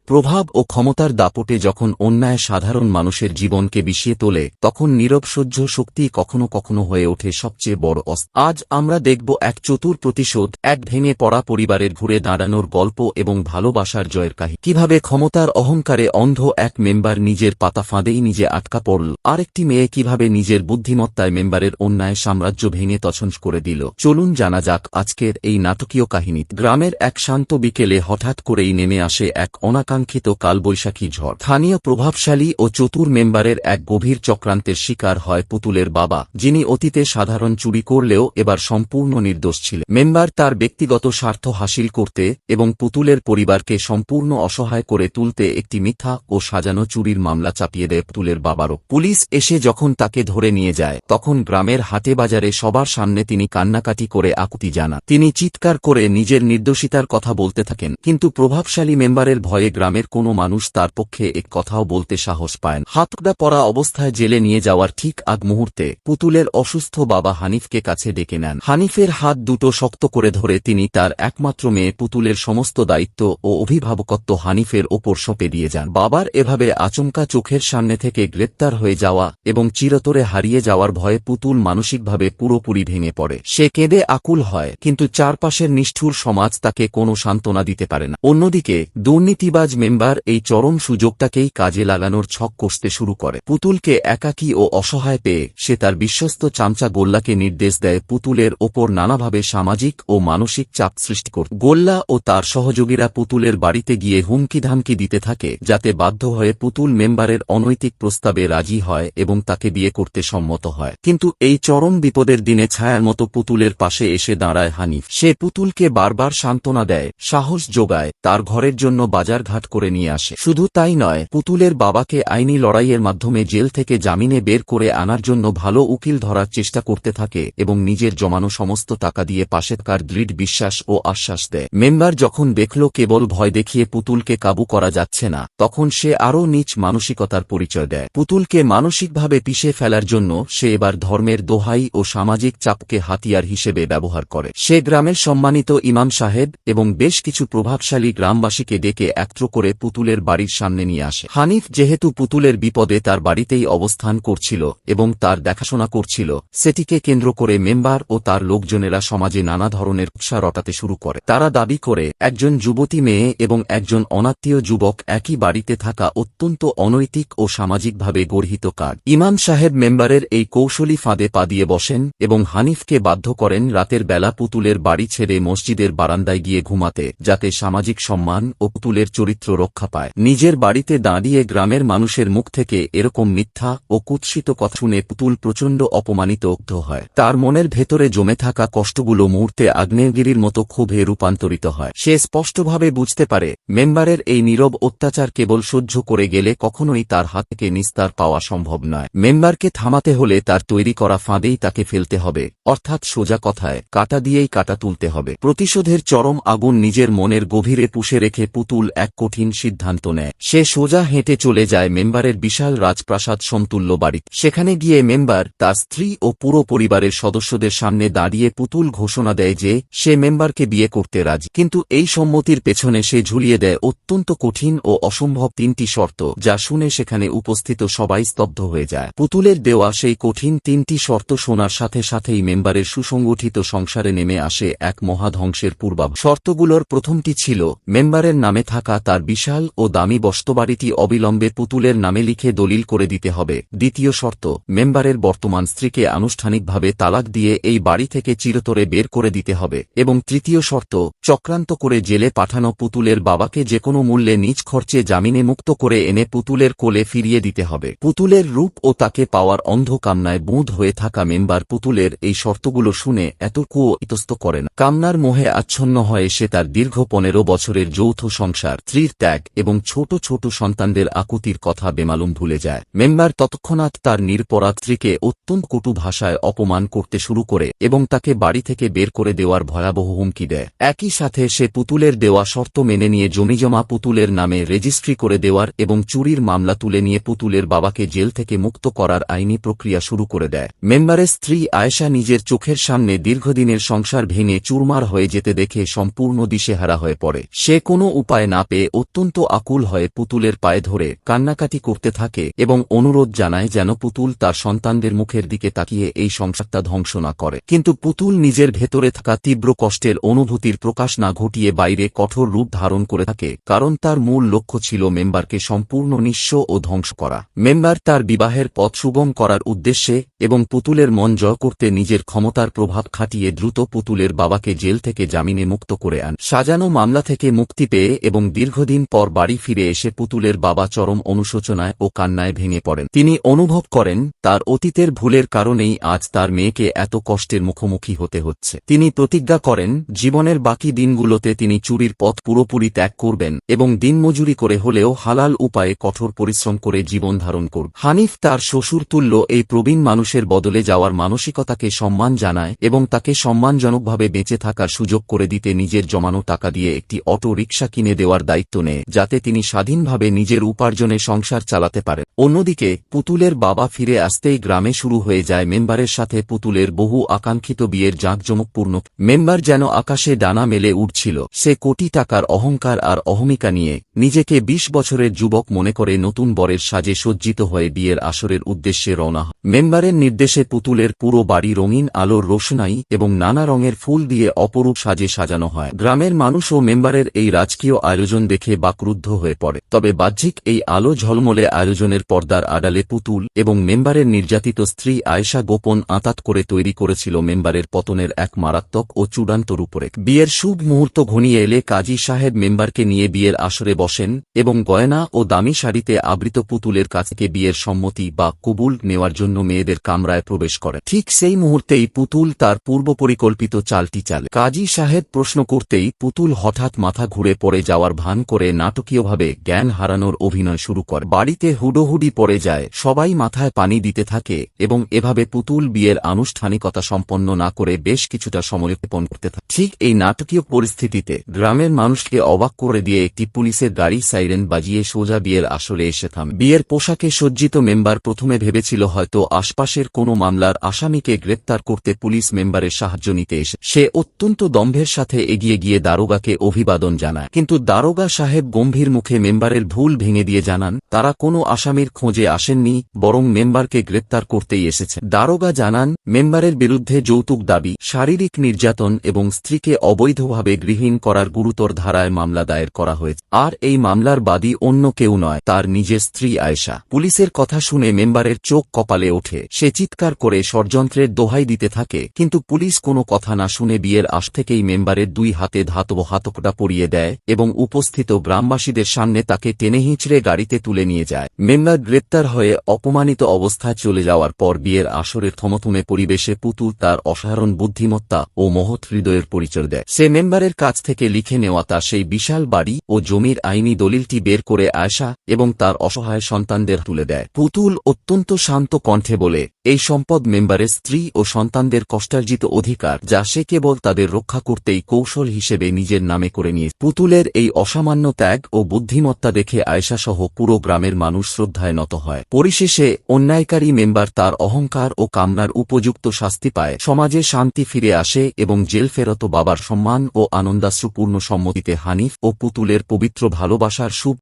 প্রভাব ও ক্ষমতার দাপটে যখন অন্যায় সাধারণ মানুষের জীবনকে বিষিয়ে তোলে তখন নীরব সহ্য শক্তি কখনো কখনো হয়ে ওঠে সবচেয়ে বড় অস্ত্র। আজ আমরা দেখব এক চতুর প্রতিশোধ, এক ভেঙে পড়া পরিবারের ঘুরে দাঁড়ানোর গল্প এবং ভালোবাসার জয়ের কাহিনী। কিভাবে ক্ষমতার অহংকারে অন্ধ এক মেম্বার নিজের পাতা ফাঁদেই নিজে আটকা পড়ল, আরেকটি মেয়ে কিভাবে নিজের বুদ্ধিমত্তায় মেম্বারের অন্যায় সাম্রাজ্য ভেঙে তছনছ করে দিল। চলুন জানা যাক আজকের এই নাটকীয় কাহিনী। গ্রামের এক শান্ত বিকেলে হঠাৎ করেই নেমে আসে এক অনাকাঙ্ক্ষিত কালবৈশাখী ঝড়। স্থানীয় প্রভাবশালী ও চতুর মেম্বারের এক গভীর চক্রান্তের শিকার হয় পুতুলের বাবা, যিনি অতীতে সাধারণ চুরি করলেও এবার সম্পূর্ণ নির্দোষ ছিলেন। মেম্বার তার ব্যক্তিগত স্বার্থ হাসিল করতে এবং পুতুলের পরিবারকে সম্পূর্ণ অসহায় করে তুলতে একটি মিথ্যা ও সাজানো চুরির মামলা চাপিয়ে দেয় পুতুলের বাবারও। পুলিশ এসে যখন তাকে ধরে নিয়ে যায় তখন গ্রামের হাটে বাজারে সবার সামনে তিনি কান্নাকাটি করে আকুতি জানান। তিনি চিৎকার করে নিজের নির্দোষিতার কথা বলতে থাকেন, কিন্তু প্রভাবশালী মেম্বারের ভয়ে গ্রামের কোনো মানুষ তার পক্ষে এক কথাও বলতে সাহস পায় না। হাতকড়া পরা অবস্থায় জেলে নিয়ে যাওয়ার ঠিক আগ মুহূর্তে পুতুলের অসুস্থ বাবা হানিফকে কাছে ডেকে নেন। হানিফের হাত দুটো শক্ত করে ধরে তিনি তার একমাত্র মেয়ে পুতুলের সমস্ত দায়িত্ব ও অভিভাবকত্ব হানিফের ওপর সঁপে দিয়ে যান। বাবার এভাবে আচমকা চোখের সামনে থেকে গ্রেপ্তার হয়ে যাওয়া এবং চিরতরে হারিয়ে যাওয়ার ভয়ে পুতুল মানসিকভাবে পুরোপুরি ভেঙে পড়ে। সে কেঁদে আকুল হয়, কিন্তু চারপাশের নিষ্ঠুর সমাজ তাকে কোনো সান্ত্বনা দিতে পারে না। অন্যদিকে দুর্নীতিবাজ মেম্বার এই চরম সুযোগটাকেই কাজে লাগানোর ছক কষতে শুরু করে। পুতুলকে একাকী ও অসহায় পেয়ে সে তার বিশ্বস্ত চামচা গোল্লাকে নির্দেশ দেয় পুতুলের ওপর নানাভাবে সামাজিক ও মানসিক চাপ সৃষ্টি করতে। গোল্লা ও তার সহযোগীরা পুতুলের বাড়িতে গিয়ে হুমকি-ধামকি দিতে থাকে, যাতে বাধ্য হয়ে পুতুল মেম্বারের অনৈতিক প্রস্তাবে রাজি হয় এবং তাকে বিয়ে করতে সম্মত হয়। কিন্তু এই চরম বিপদের দিনে ছায়ার মতো পুতুলের পাশে এসে দাঁড়ায় হানিফ। সে পুতুলকে বারবার সান্ত্বনা দেয়, সাহস যোগায়, তার ঘরের জন্য বাজারঘাট করে নিয়ে আসে। শুধু তাই নয়, পুতুলের বাবাকে আইনি লড়াইয়ের মাধ্যমে জেল থেকে জামিনে বের করে আনার জন্য ভালো উকিল ধরার চেষ্টা করতে থাকে এবং নিজের জমানো সমস্ত টাকা দিয়ে পাশে থাকার দৃঢ় বিশ্বাস ও আশ্বাস দেয়। মেম্বার যখন দেখল কেবল ভয় দেখিয়ে পুতুলকে কাবু করা যাচ্ছে না, তখন সে আরও নীচ মানসিকতার পরিচয় দেয়। পুতুলকে মানসিকভাবে পিষে ফেলার জন্য সে এবার ধর্মের দোহাই ও সামাজিক চাপকে হাতিয়ার হিসেবে ব্যবহার করে। সে গ্রামের সম্মানিত ইমাম সাহেব এবং বেশ কিছু প্রভাবশালী গ্রামবাসীকে ডেকে একত্র করে পুতুলের বাড়ির সামনে নিয়ে আসে। হানিফ যেহেতু পুতুলের বিপদে তার বাড়িতেই অবস্থান করছিল এবং তার দেখাশোনা করছিল, সেটিকে কেন্দ্র করে মেম্বার ও তার লোকজনেরা সমাজে নানা ধরনের কুৎসা রটাতে শুরু করে। তারা দাবি করে একজন যুবতী মেয়ে এবং একজন অনাত্মীয় যুবক একই বাড়িতে থাকা অত্যন্ত অনৈতিক ও সামাজিকভাবে গর্হিত কাজ। ইমাম সাহেব মেম্বারের এই কৌশলী ফাঁদে পা দিয়ে বসেন এবং হানিফকে বাধ্য করেন রাতের বেলা পুতুলের বাড়ি ছেড়ে মসজিদের বারান্দায় গিয়ে ঘুমাতে, যাতে সামাজিক সম্মান ও পুতুলের চরিত্র রক্ষা পায়। নিজের বাড়িতে দাঁড়িয়ে গ্রামের মানুষের মুখ থেকে এরকম মিথ্যা ও কুৎসিত কথা শুনে পুতুল প্রচণ্ড অপমানিত হয়। তার মনের ভেতরে জমে থাকা কষ্টগুলো মুহূর্তে আগ্নেয়গিরির মতো ক্ষোভে রূপান্তরিত হয়। সে স্পষ্টভাবে বুঝতে পারে মেম্বারের এই নীরব অত্যাচার কেবল সহ্য করে গেলে কখনোই তার হাত থেকে নিস্তার পাওয়া সম্ভব নয়। মেম্বারকে থামাতে হলে তার তৈরি করা ফাঁদেই তাকে ফেলতে হবে, অর্থাৎ সোজা কথায় কাঁটা দিয়েই কাঁটা তুলতে হবে। প্রতিশোধের চরম আগুন নিজের মনের গভীরে পুষে রেখে পুতুল এক কঠিন সিদ্ধান্ত নেয়। সে সোজা হেঁটে চলে যায় মেম্বারের বিশাল রাজপ্রাসাদ সমতুল্য বাড়ি। সেখানে গিয়ে মেম্বার, তার স্ত্রী ও পুরো পরিবারের সদস্যদের সামনে দাঁড়িয়ে পুতুল ঘোষণা দেয় যে সে মেম্বারকে বিয়ে করতে রাজি। কিন্তু এই সম্মতির পেছনে সে ঝুলিয়ে দেয় অত্যন্ত কঠিন ও অসম্ভব তিনটি শর্ত, যা শুনে সেখানে উপস্থিত সবাই স্তব্ধ হয়ে যায়। পুতুলের দেওয়া সেই কঠিন তিনটি শর্ত শোনার সাথে সাথেই মেম্বারের সুসংগঠিত সংসারে নেমে আসে এক মহাধ্বংসের পূর্বাভাস। শর্তগুলোর প্রথমটি ছিল মেম্বারের নামে থাকা তার বিশাল ও দামি বস্ত্রবাড়িটি অবিলম্বে পুতুলের নামে লিখে দলিল করে দিতে হবে। দ্বিতীয় শর্ত, মেম্বারের বর্তমান স্ত্রীকে আনুষ্ঠানিকভাবে তালাক দিয়ে এই বাড়ি থেকে চিরতরে বের করে দিতে হবে। এবং তৃতীয় শর্ত, চক্রান্ত করে জেলে পাঠানো পুতুলের বাবাকে যেকোনো মূল্যে নিজ খরচে জামিনে মুক্ত করে এনে পুতুলের কোলে ফিরিয়ে দিতে হবে। পুতুলের রূপ ও তাকে পাওয়ার অন্ধ কামনায় বুঁদ হয়ে থাকা মেম্বার পুতুলের এই শর্তগুলো শুনে এতটুকুও ইতস্ত করে না। কামনার মোহে আচ্ছন্ন হয়ে সে তার দীর্ঘ 15 বছরের যৌথ সংসার, স্ত্রীর ত্যাগ এবং ছোট ছোট সন্তানদের আকুতির কথা বেমালুম ভুলে যায়। মেম্বার তৎক্ষণাৎ তার নিরপরাধ স্ত্রীকে অত্যন্ত কটু ভাষায় অপমান করতে শুরু করে এবং তাকে বাড়ি থেকে বের করে দেওয়ার ভয়াবহ হুমকি দেয়। একই সাথে সে পুতুলের দেওয়া শর্ত মেনে নিয়ে জমিজমা পুতুলের নামে রেজিস্ট্রি করে দেওয়ার এবং চুরির মামলা তুলে নিয়ে পুতুলের বাবাকে জেল থেকে মুক্ত করার আইনি প্রক্রিয়া শুরু করে দেয়। মেম্বারের স্ত্রী আয়েশা নিজের চোখের সামনে দীর্ঘদিনের সংসার ভেঙে চুরমার হয়ে যেতে দেখে সম্পূর্ণ দিশেহারা হয়ে পড়ে। সে কোনো উপায় না পেয়ে অত্যন্ত আকুল হয়ে পুতুলের পায়ে ধরে কান্নাকাটি করতে থাকে এবং অনুরোধ জানায় যেন পুতুল তার সন্তানদের মুখের দিকে তাকিয়ে এই সংসারটা ধ্বংস না করে। কিন্তু পুতুল নিজের ভেতরে থাকা তীব্র কষ্টের অনুভূতির প্রকাশ না ঘটিয়ে বাইরে কঠোর রূপ ধারণ করে থাকে, কারণ তার মূল লক্ষ্য ছিল মেম্বারকে সম্পূর্ণ নিঃস্ব ও ধ্বংস করা। মেম্বার তার বিবাহের পথ সুগম করার উদ্দেশ্যে এবং পুতুলের মন জয় করতে নিজের ক্ষমতার প্রভাব খাটিয়ে দ্রুত পুতুলের বাবাকে জেল থেকে জামিনে মুক্ত করে আন। সাজানো মামলা থেকে মুক্তি পেয়ে এবং দীর্ঘদিন পর বাড়ি ফিরে এসে পুতুলের বাবা চরম অনুশোচনায় ও কান্নায় ভেঙে পড়েন। তিনি অনুভব করেন তার অতীতের ভুলের কারণেই আজ তার মেয়েকে এত কষ্টের মুখোমুখি হতে হচ্ছে। তিনি প্রতিজ্ঞা করেন জীবনের বাকি দিনগুলোতে তিনি চুরির পথ পুরোপুরি ত্যাগ করবেন এবং দিনমজুরি করে হলেও হালাল উপায়ে কঠোর পরিশ্রম করে জীবন ধারণ করবেন। হানিফ তার শ্বশুর তুল্য এই প্রবীণ মানুষের বদলে যাওয়ার মানসিকতাকে সম্মান জানায় এবং তাকে সম্মানজনকভাবে বেঁচে থাকার সুযোগ করে দিতে নিজের জমানো টাকা দিয়ে একটি অটো রিকশা কিনে দেওয়ার দায়িত্ব নেয়, যাতে তিনি স্বাধীনভাবে নিজের উপার্জনে সংসার চালাতে পারেন। অন্যদিকে পুতুলের বাবা ফিরে আসতেই গ্রামে শুরু হয়ে যায় মেম্বারের সাথে পুতুলের বহু আকাঙ্ক্ষিত বিয়ের জাঁকজমকপূর্ণ। মেম্বার যেন আকাশে ডানা মেলে উঠছিল। সে কোটি টাকার অহংকার আর অহমিকা নিয়ে নিজেকে ২০ বছরের যুবক মনে করে নতুন বরের সাজে সজ্জিত হয়ে বিয়ের আসরের উদ্দেশ্যে রওনা হয়। মেম্বারের নির্দেশে পুতুলের পুরো বাড়ি রঙিন আলোর রোশনাই এবং নানা রঙের ফুল দিয়ে অপরূপ সাজে সাজানো হয়। গ্রামের মানুষও মেম্বারের এই রাজকীয় আয়োজন দেখে বাকরুদ্ধ হয়ে পড়ে। তবে বাহ্যিক এই আলো ঝলমলে আয়োজনের পর্দার আড়ালে পুতুল এবং মেম্বারের নির্যাতিত স্ত্রী আয়েশা গোপন আঁতাত করে তৈরি করেছিল মেম্বারের পতনের এক মারাত্মক ও চূড়ান্ত রূপরেখ। বিয়ের শুভ মুহূর্ত ঘনিয়ে এলে কাজী সাহেব মেম্বারকে নিয়ে বিয়ের আসরে বসেন এবং গয়না ও দামি শাড়িতে আবৃত পুতুলের কাছ থেকে বিয়ের সম্মতি বা কবুল নেওয়ার জন্য মেয়েদের কামরায় প্রবেশ করেন। ঠিক সেই মুহূর্তেই পুতুল তার পূর্বপরিকল্পিত চালটি চালে। কাজী সাহেব প্রশ্ন করতেই পুতুল হঠাৎ মাথা ঘুরে পড়ে যাওয়ার ভান করে নাটকীয়ভাবে জ্ঞান হারানোর অভিনয় শুরু করে। বাড়িতে হুডোহুডি পড়ে যায়, সবাই মাথায় পানি দিতে থাকে এবং এভাবে পুতুল বিয়ের আনুষ্ঠানিকতা সম্পন্ন না করে বেশ কিছুটা সময় যাপন করতে থাকে। ঠিক এই নাটকীয় পরিস্থিতিতে গ্রামের মানুষকে অবাক করে দিয়ে একটি পুলিশের গাড়ি সাইরেন বাজিয়ে সোজা বিয়ের আসরে এসে থামে। বিয়ের পোশাকে সজ্জিত মেম্বার প্রথমে ভেবেছিল হয়তো আশপাশের কোনো মামলার আসামিকে গ্রেপ্তার করতে পুলিশ মেম্বারের সাহায্য নিতে এসে। সে অত্যন্ত দম্ভের সাথে এগিয়ে গিয়ে দারোগাকে অভিবাদন জানায়, কিন্তু দারোগা সাহেব গম্ভীর মুখে মেম্বারের ভুল ভেঙে দিয়ে জানান তারা কোনো আসামির খোঁজে আসেননি, বরং মেম্বারকে গ্রেপ্তার করতেই এসেছে। দারোগা জানান মেম্বারের বিরুদ্ধে যৌতুক দাবি, শারীরিক নির্যাতন এবং স্ত্রীকে অবৈধভাবে গৃহীণ করার গুরুতর ধারায় মামলা দায়ের করা হয়েছে। আর এই মামলার বাদী অন্য কেউ নয়, তার নিজের স্ত্রী আয়েশা। পুলিশের কথা শুনে মেম্বারের চোখ কপালে ওঠে। সে চিৎকার করে ষড়যন্ত্রের দোহাই দিতে থাকে, কিন্তু পুলিশ কোনো কথা না শুনে বিয়ের আশ থেকেই মেম্বারের দুই হাতে ধাতব হাতকড়া পরিয়ে দেয় এবং উপস্থিত গ্রামবাসীদের সামনে তাকে টেনে হিঁচড়ে গাড়িতে তুলে নিয়ে যায়। মেম্বার গ্রেপ্তার হয়ে অপমানিত অবস্থায় চলে যাওয়ার পর বিয়ের আসরের থমথমে পরিবেশে পুতুল তার অসাধারণ বুদ্ধিমত্তা ও মহৎ হৃদয়ের পরিচয় দেয়। সে মেম্বারের কাছ থেকে লিখে নেওয়া তার সেই বিশাল বাড়ি ও জমির আইনি দলিলটি বের করে আয়েশা এবং তার অসহায় সন্তানদের তুলে দেয়। পুতুল অত্যন্ত শান্ত কণ্ঠে বলে, এই সম্পদ মেম্বারের স্ত্রী ও সন্তানদের কষ্টার্জিত অধিকার, যা সে কেবল তাদের রক্ষা করতেই কৌশল হিসেবে নিজের নামে করে নিয়ে। পুতুলের এই অসামান্য ত্যাগ ও বুদ্ধিমত্তা দেখে আয়েশা সহ পুরো গ্রামের মানুষ শ্রদ্ধায় নত হয়। পরিশেষে অন্যায়কারী মেম্বার তার অহংকার ও কামনার উপযুক্ত শাস্তি পায়, সমাজে শান্তি ফিরে আসে এবং জেল ফেরত বাবার সম্মান ও আনন্দাশ্রুপূর্ণ সম্মতিতে হানিফ ও পুতুলের পবিত্র ভালোবাসার শুভ